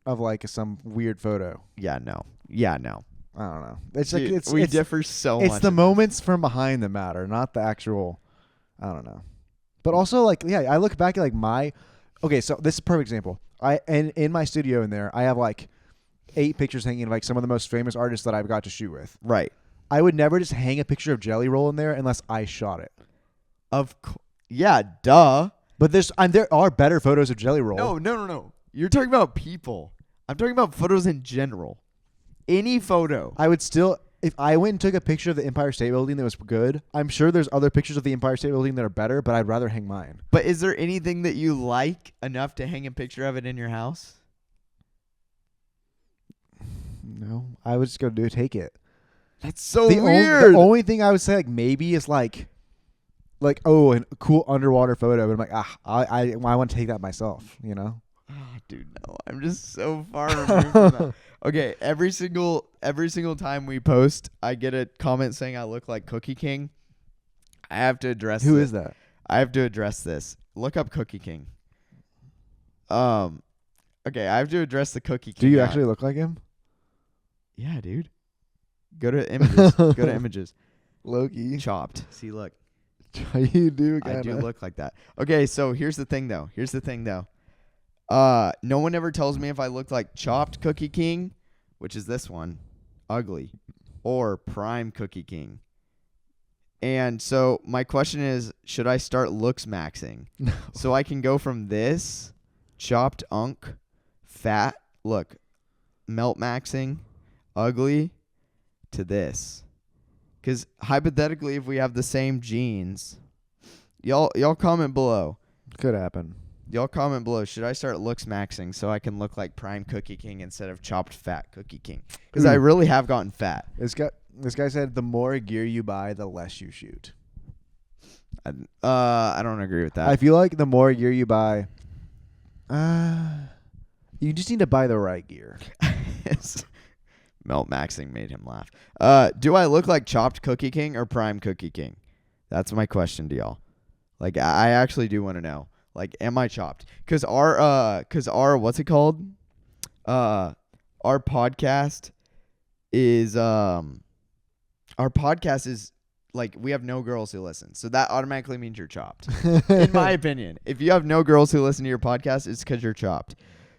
of like some weird photo. Yeah, no. I don't know. It's Dude, like we differ so much. It's the moments from behind that matter, not the actual. I don't know. But also like I look back at like so this is a perfect example. In my studio in there, I have like 8 pictures hanging of like some of the most famous artists that I've got to shoot with. Right. I would never just hang a picture of Jelly Roll in there unless I shot it. Yeah, duh. But there are better photos of Jelly Roll. No. You're talking about people. I'm talking about photos in general. Any photo. I would still, if I went and took a picture of the Empire State Building that was good, I'm sure there's other pictures of the Empire State Building that are better, but I'd rather hang mine. But is there anything that you like enough to hang a picture of it in your house? No, I would just go take it. That's so weird. The only thing I would say like maybe is like a cool underwater photo, but I'm like I want to take that myself, you know? Oh, dude, no. I'm just so far removed from that. Okay, every single time we post, I get a comment saying I look like Cookie King. I have to address Who is that? I have to address this. Look up Cookie King. Okay, I have to address the Cookie King. Do you actually look like him? Yeah, dude. Go to images. Go to images. Loki. Chopped. See, look. You do kinda. I do look like that. Okay, so here's the thing though. No one ever tells me if I look like Chopped Cookie King, which is this one, ugly, or Prime Cookie King. And so my question is, should I start looks maxing? No. So I can go from this chopped unk, fat, look, melt maxing, ugly, to this. Because hypothetically, if we have the same genes, y'all comment below. Could happen. Y'all comment below. Should I start looks maxing so I can look like Prime Cookie King instead of chopped fat Cookie King? Because I really have gotten fat. This guy said the more gear you buy, the less you shoot. I don't agree with that. I feel like the more gear you buy, you just need to buy the right gear. Melt maxing made him laugh. Do I look like Chopped Cookie King or Prime Cookie King? That's my question to y'all. Like, I actually do want to know. Like, am I chopped? Cause our what's it called? Our podcast is like, we have no girls who listen, so that automatically means you're chopped. In my opinion, if you have no girls who listen to your podcast, it's because you're chopped.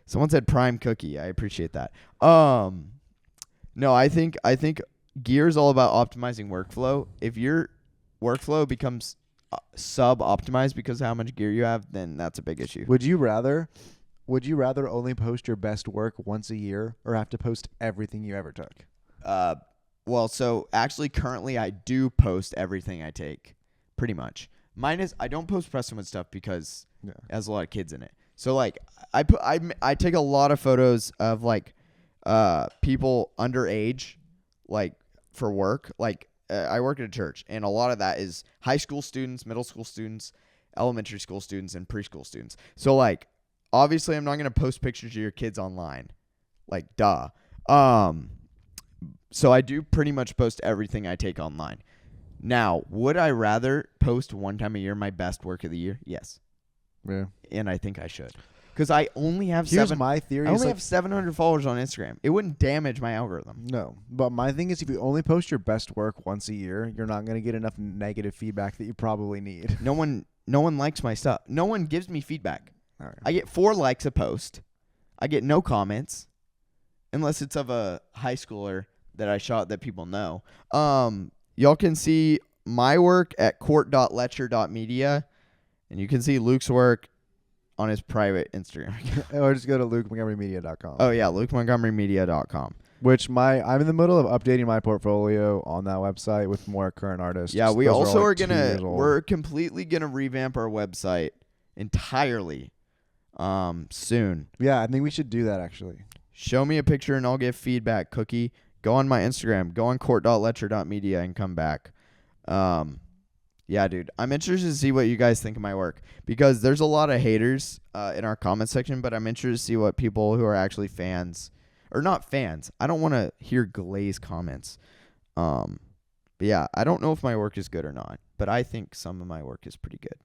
Someone said prime cookie. I appreciate that. No, I think gear is all about optimizing workflow. If your workflow becomes sub-optimized because of how much gear you have, then that's a big issue. Would you rather only post your best work once a year or have to post everything you ever took? Well, so actually currently I do post everything I take, pretty much. Mine is I don't post Prestonwood stuff because it has a lot of kids in it. So like I take a lot of photos of like people underage, like for work. Like I work at a church, and a lot of that is high school students, middle school students, elementary school students, and preschool students. So like obviously I'm not gonna post pictures of your kids online, like duh. So I do pretty much post everything I take online. Now, would I rather post one time a year my best work of the year? Yes. Yeah. And I think I should. Because I only have my theory. I only have 700 followers on Instagram. It wouldn't damage my algorithm. No. But my thing is if you only post your best work once a year, you're not going to get enough negative feedback that you probably need. No one likes my stuff. No one gives me feedback. All right. I get 4 likes a post. I get no comments. Unless it's of a high schooler that I shot that people know. Y'all can see my work at court.letcher.media, and you can see Luke's work on his private Instagram. Or just go to lukemontgomerymedia.com. Oh yeah, lukemontgomerymedia.com. Which I'm in the middle of updating my portfolio on that website with more current artists. Yeah, we Those also all are like 2 gonna years old. we're completely gonna revamp our website entirely soon. Yeah, I think we should do that actually. Show me a picture and I'll give feedback, Cookie. Go on my Instagram. Go on court.letcher.media and come back. Yeah, dude. I'm interested to see what you guys think of my work. Because there's a lot of haters in our comment section, but I'm interested to see what people who are actually fans, or not fans. I don't want to hear glazed comments. But yeah, I don't know if my work is good or not. But I think some of my work is pretty good.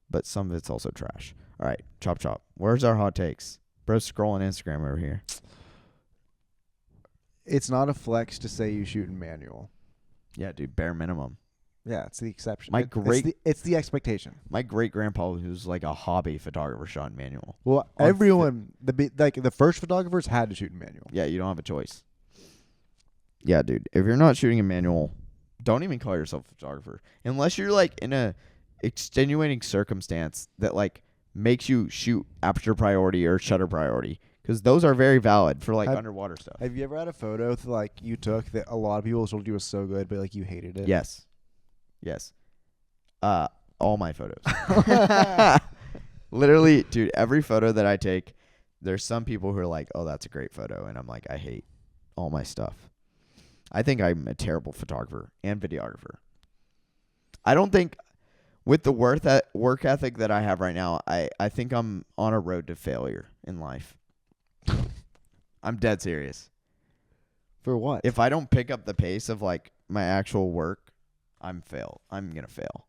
But some of it's also trash. All right, chop chop. Where's our hot takes? Bro's scrolling Instagram over here. It's not a flex to say you shoot in manual. Yeah, dude, bare minimum. Yeah, it's the exception. It's the expectation. My great grandpa, who's like a hobby photographer, shot in manual. Well, everyone, the first photographers had to shoot in manual. Yeah, you don't have a choice. Yeah, dude, if you're not shooting in manual, don't even call yourself a photographer unless you're like in a extenuating circumstance that like makes you shoot aperture priority or shutter priority. Because those are very valid for like underwater stuff. Have you ever had a photo that like you took that a lot of people told you was so good, but like you hated it? Yes. All my photos. Literally, dude, every photo that I take, there's some people who are like, "Oh, that's a great photo," and I'm like, I hate all my stuff. I think I'm a terrible photographer and videographer. I don't think with the work ethic that I have right now, I think I'm on a road to failure in life. I'm dead serious. For what? If I don't pick up the pace of like my actual work, I'm gonna fail.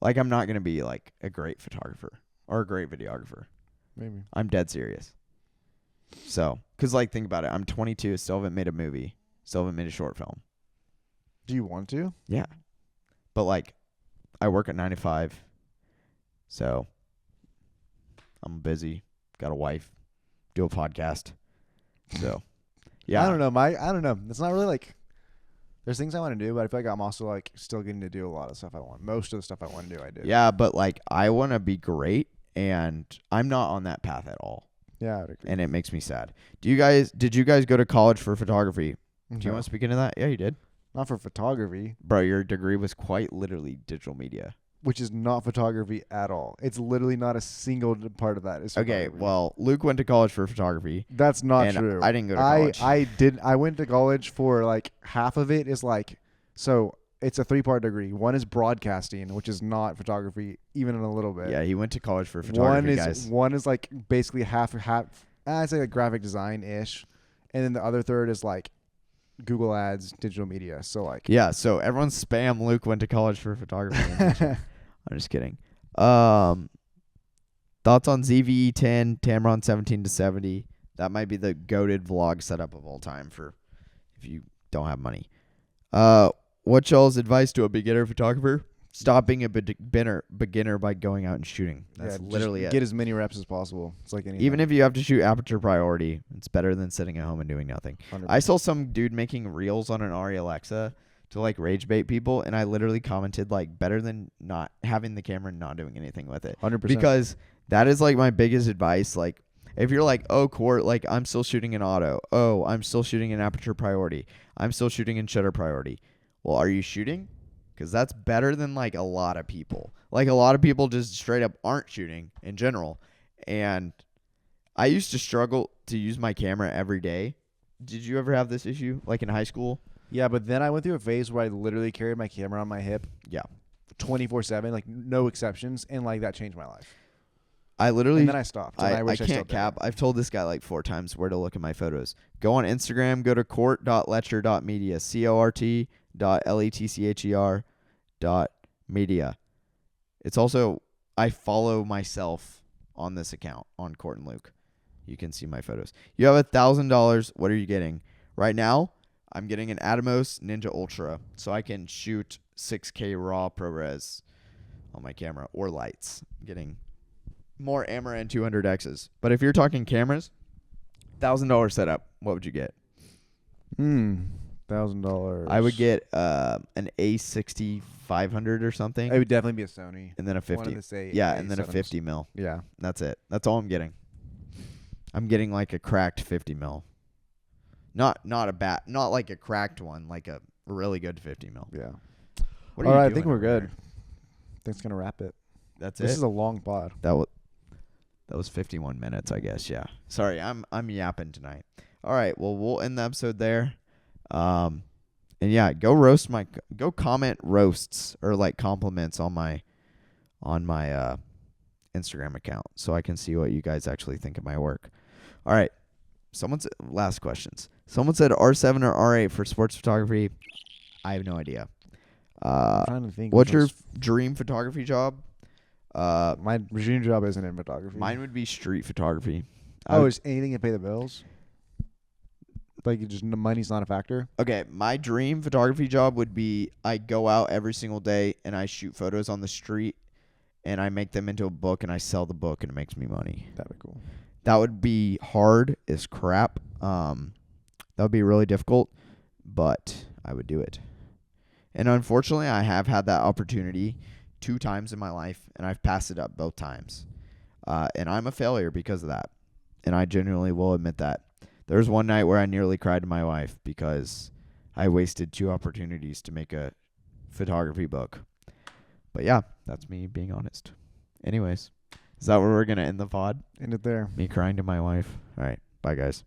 Like I'm not gonna be like a great photographer or a great videographer. Maybe. I'm dead serious. So, cause like think about it, I'm 22, still haven't made a movie, still haven't made a short film. Do you want to? Yeah, but like, I work at 9 to 5, so I'm busy. Got a wife, do a podcast. So, yeah. I don't know. It's not really like. There's things I want to do, but I feel like I'm also like still getting to do a lot of stuff I want. Most of the stuff I want to do, I do. Yeah, but like I want to be great, and I'm not on that path at all. Yeah, I would agree. And it makes me sad. Did you guys go to college for photography? Do you want to speak into that? Yeah, you did. Not for photography. Bro, your degree was quite literally digital media. Which is not photography at all. It's literally not a single part of that. Okay, well, Luke went to college for photography. That's not true. I didn't go to college. I went to college for like half of it is like, so it's a 3-part degree. One is broadcasting, which is not photography even in a little bit. Yeah, he went to college for photography, One is like basically half. I'd say like graphic design-ish. And then the other third is like Google Ads, digital media. So like, Yeah, so everyone spam Luke went to college for photography. I'm just kidding. Thoughts on ZVE10, Tamron 17 to 70. That might be the goated vlog setup of all time for if you don't have money. What's y'all's advice to a beginner photographer? Stop being a beginner by going out and shooting. That's literally it. Get as many reps as possible. It's like anything. Even if you have to shoot aperture priority, it's better than sitting at home and doing nothing. 100%. I saw some dude making reels on an Arri Alexa to like rage bait people, and I literally commented like better than not having the camera and not doing anything with it. 100%. Because that is like my biggest advice. Like if you're like, oh, Court, like I'm still shooting in auto. Oh, I'm still shooting in aperture priority. I'm still shooting in shutter priority. Well, are you shooting? Because that's better than like a lot of people. Like a lot of people just straight up aren't shooting in general. And I used to struggle to use my camera every day. Did you ever have this issue like in high school? Yeah, but then I went through a phase where I literally carried my camera on my hip. Yeah. 24/7, like no exceptions. And like that changed my life. I literally. And then I stopped. And I wish I can't cap. I've told this guy like 4 times where to look at my photos. Go on Instagram, go to court.letcher.media, CORT.LETCHER.media. It's also, I follow myself on this account on Court and Luke. You can see my photos. You have $1,000. What are you getting? Right now, I'm getting an Atomos Ninja Ultra, so I can shoot 6K raw ProRes on my camera or lights. I'm getting more AMRA 200Xs. But if you're talking cameras, $1,000 setup, what would you get? $1,000. I would get an A6500 or something. It would definitely be a Sony. And then a 50. And then a 50 mil. Yeah. That's it. That's all I'm getting. I'm getting like a cracked 50 mil. Not like a cracked one, like a really good 50 mil. Yeah. What all are you right, I doing think we're over good. there? I think it's going to wrap it. That's it? This is a long pod. That was 51 minutes, I guess. Yeah. Sorry, I'm yapping tonight. All right. Well, we'll end the episode there. And yeah, go comment roasts or like compliments on my Instagram account so I can see what you guys actually think of my work. All right. Last questions. Someone said R7 or R8 for sports photography. I have no idea. I'm trying to think. What's your dream photography job? My dream job isn't in photography. Mine would be street photography. Is anything to pay the bills? Like, just money's not a factor? Okay, my dream photography job would be I go out every single day and I shoot photos on the street and I make them into a book and I sell the book and it makes me money. That'd be cool. That would be hard as crap. That would be really difficult, but I would do it. And unfortunately, I have had that opportunity 2 times in my life, and I've passed it up both times. And I'm a failure because of that. And I genuinely will admit that. There was one night where I nearly cried to my wife because I wasted 2 opportunities to make a photography book. But yeah, that's me being honest. Anyways, is that where we're going to end the pod? End it there. Me crying to my wife. All right. Bye, guys.